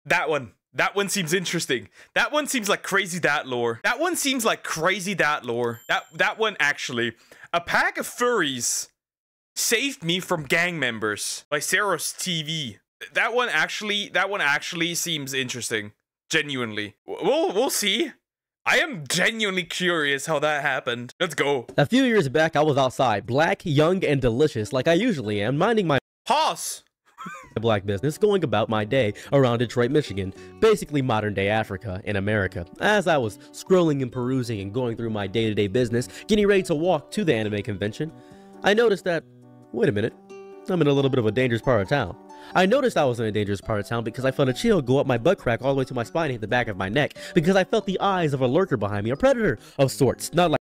That one. That one seems interesting. That one seems like crazy dad lore. That one seems like crazy dad lore. That one actually. A pack of furries saved me from gang members by CerosTV. That one actually seems interesting. Genuinely. We'll see. I am genuinely curious how that happened. Let's go. A few years back, I was outside, black, young, and delicious, like I usually am, minding my black business, going about my day around Detroit, Michigan, basically modern day Africa in America. As I was scrolling and perusing and going through my day-to-day business, getting ready to walk to the anime convention, I noticed that, wait a minute, I'm in a little bit of a dangerous part of town. I noticed I was in a dangerous part of town because I felt a chill go up my butt crack all the way to my spine and hit the back of my neck, because I felt the eyes of a lurker behind me, a predator of sorts, not like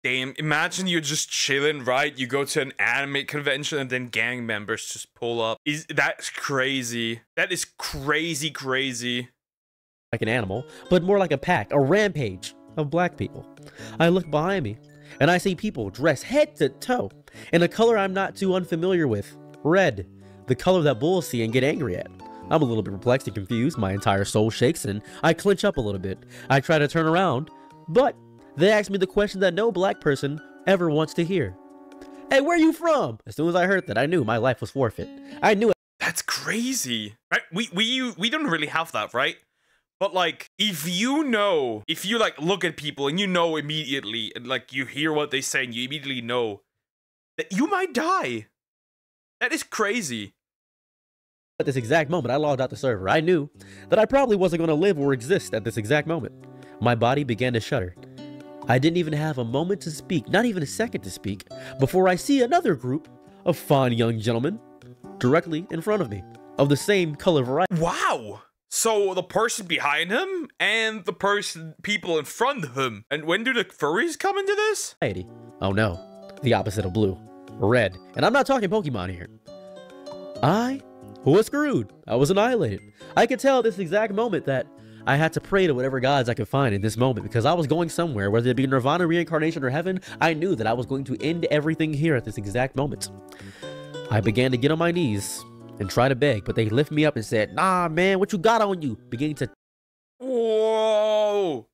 damn, imagine you're just chilling, right? You go to an anime convention and then gang members just pull up. That's crazy. That is crazy. like an animal, but more like a pack, a rampage of black people. I look behind me, and I see people dressed head to toe in a color I'm not too unfamiliar with. Red. The color that bulls see and get angry at. I'm a little bit perplexed and confused. My entire soul shakes, and I clench up a little bit. I try to turn around, but they ask me the question that no black person ever wants to hear. Hey, where are you from? As soon as I heard that, I knew my life was forfeit. I knew it. That's crazy. Right? We don't really have that, right? But like, if you like look at people and you know immediately, and like you hear what they say and you immediately know that you might die. That is crazy. At this exact moment, I logged out the server. I knew that I probably wasn't going to live or exist at this exact moment. My body began to shudder. I didn't even have a moment to speak, not even a second to speak, before I see another group of fine young gentlemen directly in front of me, of the same color variety. Wow! So the person behind him and the people in front of him. And when do the furries come into this? Oh no, the opposite of blue. Red. And I'm not talking Pokemon here. I was screwed. I was annihilated. I could tell at this exact moment that I had to pray to whatever gods I could find in this moment, because I was going somewhere, whether it be Nirvana, reincarnation, or heaven. I knew that I was going to end everything here at this exact moment. I began to get on my knees and try to beg, but they lift me up and said, "Nah, man, what you got on you?" Beginning to... Whoa!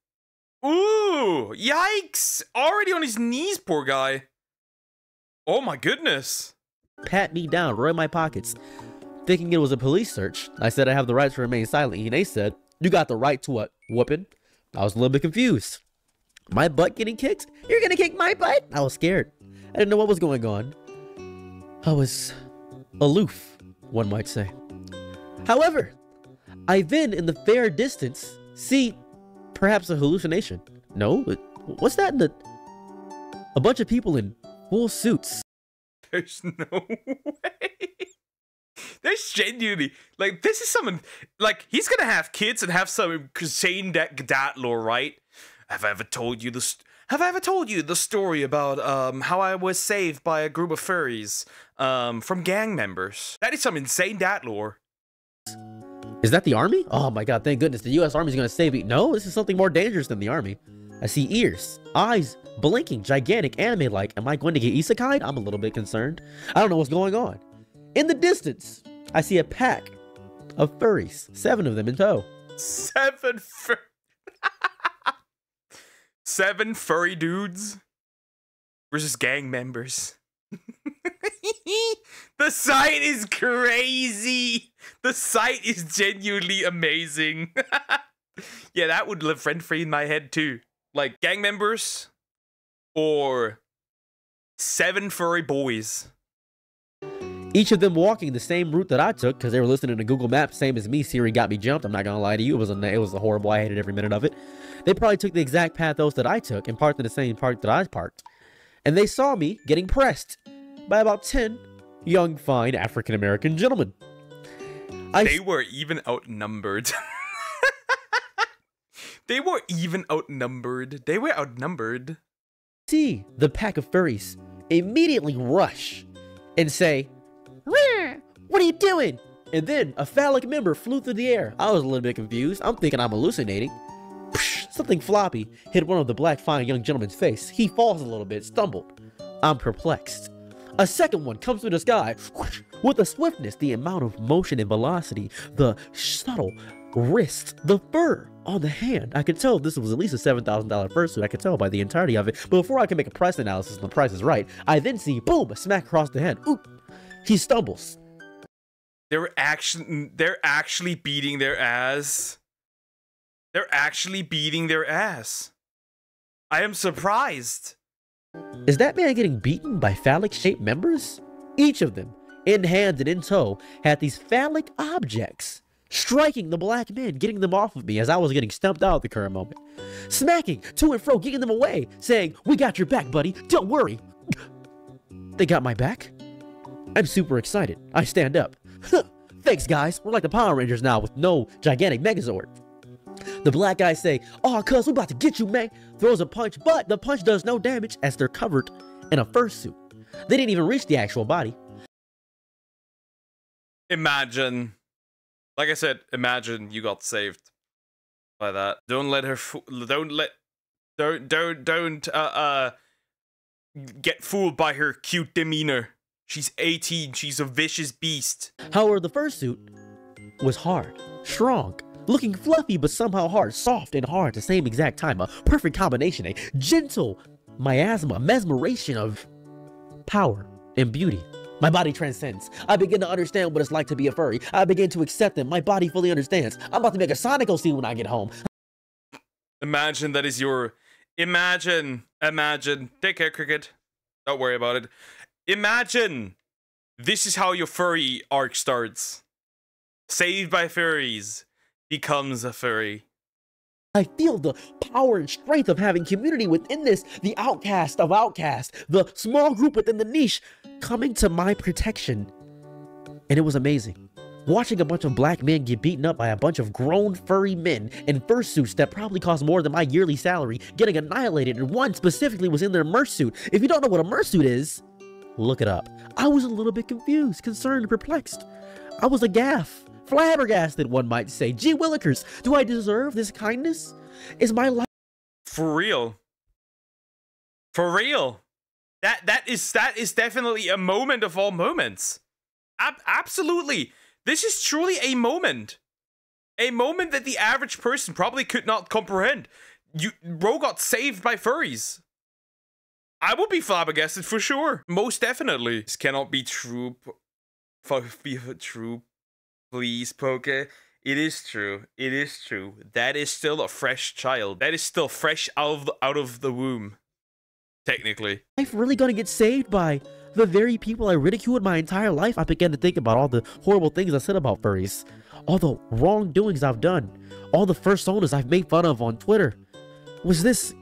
Ooh! Yikes! Already on his knees, poor guy. Oh my goodness. Pat me down, right in my pockets. Thinking it was a police search, I said I have the right to remain silent, and they said, "You got the right to what? Whooping?" I was a little bit confused. My butt getting kicked? You're gonna kick my butt? I was scared. I didn't know what was going on. I was aloof, one might say. However, I then, in the fair distance, see perhaps a hallucination. No, what's that in the... A bunch of people in full suits. There's no way. There's genuinely, like, this is someone, like, he's gonna have kids and have some insane dad lore, right? Have I ever told you the story about how I was saved by a group of furries from gang members? That is some insane dad lore. Is that the army? Oh my god, thank goodness the US Army's gonna save me. No, this is something more dangerous than the army. I see ears, eyes, blinking, gigantic, anime-like. Am I going to get isekai'd? I'm a little bit concerned. I don't know what's going on. In the distance, I see a pack of furries, 7 of them in tow. 7 furry dudes versus gang members. The sight is crazy. The sight is genuinely amazing. Yeah, that would live rent-free in my head too. Like, gang members or 7 furry boys. Each of them walking the same route that I took, because they were listening to Google Maps, same as me. Siri got me jumped. I'm not gonna lie to you. It was horrible. I hated every minute of it. They probably took the exact path those that I took and parked in the same park that I parked. And they saw me getting pressed by about 10 young, fine African-American gentlemen. They were even outnumbered. They were outnumbered. See the pack of furries immediately rush and say, "What are you doing?" And then a phallic member flew through the air. I was a little bit confused. I'm thinking I'm hallucinating. Something floppy hit one of the black fine young gentleman's face. He falls a little bit, stumbled. I'm perplexed. A second one comes through the sky with a swiftness, the amount of motion and velocity, the subtle wrist, the fur on the hand. I could tell this was at least a $7,000 fursuit. I could tell by the entirety of it. But before I can make a price analysis and the price is right, I then see, boom, a smack across the head. Oop, he stumbles. They're actually beating their ass. They're actually beating their ass. I am surprised. Is that man getting beaten by phallic-shaped members? Each of them, in hand and in tow, had these phallic objects, striking the black men, getting them off of me as I was getting stumped out at the current moment. Smacking to and fro, getting them away, saying, "We got your back, buddy, don't worry." They got my back? I'm super excited. I stand up. Thanks, guys. We're like the Power Rangers now with no gigantic Megazord. The black guys say, "Oh, cuz, we about to get you, man." Throws a punch, but the punch does no damage as they're covered in a fursuit. They didn't even reach the actual body. Imagine. Like I said, imagine you got saved by that. Don't let her don't get fooled by her cute demeanor. She's 18, she's a vicious beast. However, the fursuit was hard, strong, looking fluffy but somehow hard, soft and hard at the same exact time. A perfect combination, a gentle miasma, mesmeration of power and beauty. My body transcends. I begin to understand what it's like to be a furry. I begin to accept them. My body fully understands. I'm about to make a Sonic scene when I get home. Imagine that is your... Imagine. Take care, Cricket. Don't worry about it. Imagine this is how your furry arc starts. Saved by furries. Becomes a furry. I feel the power and strength of having community within this, the outcast of outcasts, the small group within the niche coming to my protection. And it was amazing. Watching a bunch of black men get beaten up by a bunch of grown furry men in fursuits that probably cost more than my yearly salary, getting annihilated, and one specifically was in their mersuit. If you don't know what a mersuit is, look it up. I was a little bit confused, concerned, and perplexed. I was flabbergasted, one might say. Gee willikers, do I deserve this kindness? Is my life... For real? For real? That is definitely a moment of all moments. Absolutely. This is truly a moment. A moment that the average person probably could not comprehend. Bro got saved by furries. I would be flabbergasted for sure. Most definitely. This cannot be true. Be true. Please, Poke. It is true. It is true. That is still a fresh child. That is still fresh out of the womb. Technically. Am I really gonna get saved by the very people I ridiculed my entire life? I began to think about all the horrible things I said about furries. All the wrongdoings I've done. All the personas I've made fun of on Twitter. Was this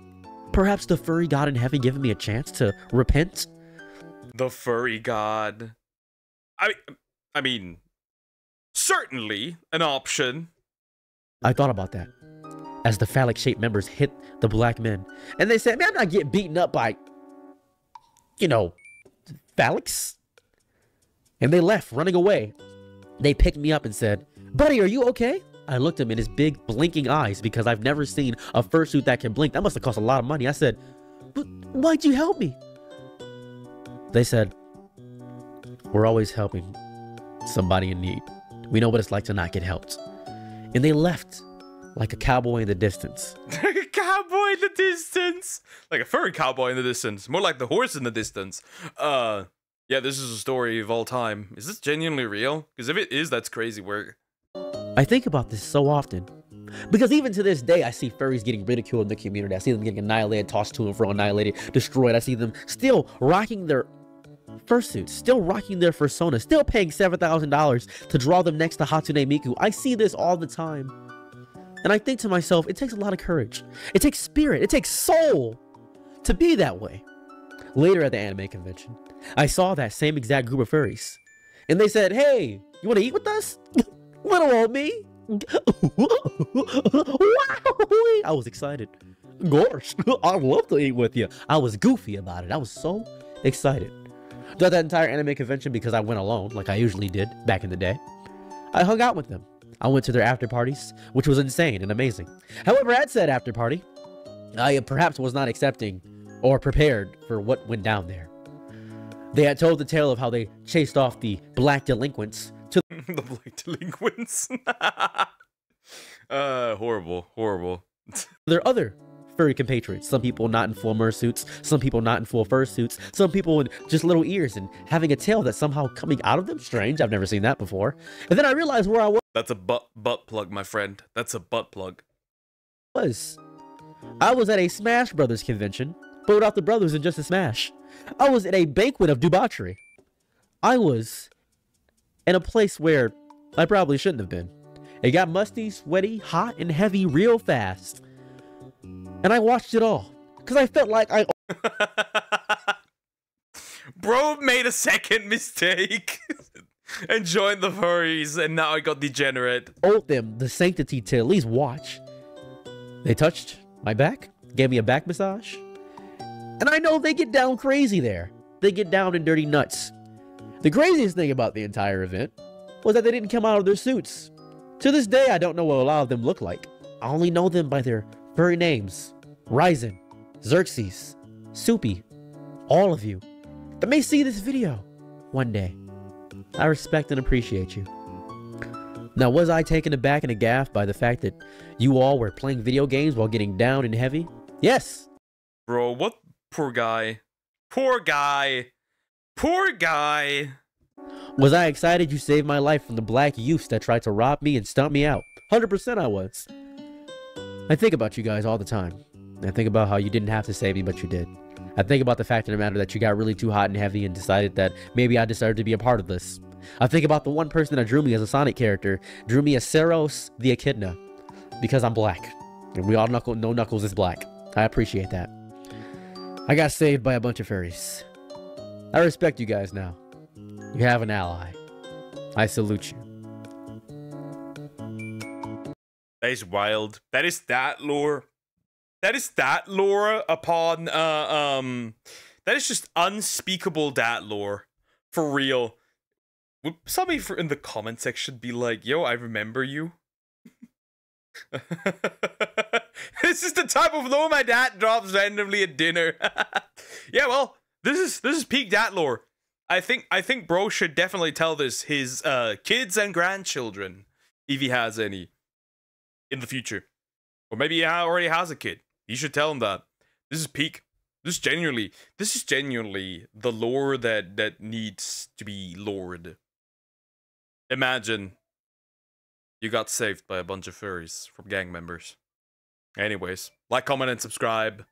perhaps the furry god in heaven giving me a chance to repent? The furry god. I mean, certainly an option. I thought about that as the phallic-shaped members hit the black men. And they said, man, I'm not getting beaten up by, you know, phallics. And they left, running away. They picked me up and said, buddy, are you okay? I looked him in his big blinking eyes because I've never seen a fursuit that can blink. That must have cost a lot of money. I said, but why'd you help me? They said, we're always helping somebody in need. We know what it's like to not get helped. And they left like a cowboy in the distance. A cowboy in the distance? Like a furry cowboy in the distance. More like the horse in the distance. Yeah, this is a story of all time. Is this genuinely real? Because if it is, that's crazy work. I think about this so often. Because even to this day, I see furries getting ridiculed in the community. I see them getting annihilated, tossed to and fro, annihilated, destroyed. I see them still rocking their fursuits, still rocking their personas, still paying $7,000 to draw them next to Hatsune Miku. I see this all the time. And I think to myself, it takes a lot of courage. It takes spirit. It takes soul to be that way. Later at the anime convention, I saw that same exact group of furries. And they said, hey, you want to eat with us? Little old me. I was excited. Gosh, I'd love to eat with you. I was goofy about it. I was so excited. Throughout that entire anime convention, because I went alone, like I usually did back in the day, I hung out with them. I went to their after parties, which was insane and amazing. However, at said after party, I perhaps was not accepting or prepared for what went down there. They had told the tale of how they chased off the black delinquents to the black delinquents. Horrible, horrible. There are other furry compatriots. Some people not in full mersuits, some people not in full fursuits, some people with just little ears and having a tail that's somehow coming out of them. Strange, I've never seen that before. And then I realized where I was. That's a butt plug, my friend. That's a butt plug. I was at a Smash Brothers convention, but without the brothers and just a Smash. I was at a banquet of debauchery. I was in a place where I probably shouldn't have been. It got musty, sweaty, hot, and heavy real fast. And I watched it all, because I felt like I... Bro made a second mistake and joined the furries, and now I got degenerate. Owed them the sanctity to at least watch. They touched my back, gave me a back massage, and I know they get down crazy there. They get down in dirty nuts. The craziest thing about the entire event was that they didn't come out of their suits. To this day, I don't know what a lot of them look like. I only know them by their furry names. Ryzen, Xerxes, Soupy, all of you that may see this video one day. I respect and appreciate you. Now, was I taken aback and aghast by the fact that you all were playing video games while getting down and heavy? Yes. Bro, what? Poor guy. Poor guy. Poor guy. Was I excited you saved my life from the black youths that tried to rob me and stomp me out? 100% I was. I think about you guys all the time. I think about how you didn't have to save me, but you did. I think about the fact of the matter that you got really too hot and heavy and decided that maybe I deserved to be a part of this. I think about the one person that drew me as a Sonic character, drew me as Ceros the Echidna, because I'm black. And we all know Knuckles is black. I appreciate that. I got saved by a bunch of furries. I respect you guys now. You have an ally. I salute you. That is wild. That is that lore. That is that lore upon that is just unspeakable dat lore. For real. Would somebody in the comment section be like, yo, I remember you? This is the type of lore my dad drops randomly at dinner. Yeah, well, this is peak dat lore. I think bro should definitely tell this his kids and grandchildren, if he has any, in the future. Or maybe he already has a kid. You should tell him that. This is peak. This is genuinely the lore that needs to be lored. Imagine you got saved by a bunch of furries from gang members. Anyways, like, comment, and subscribe.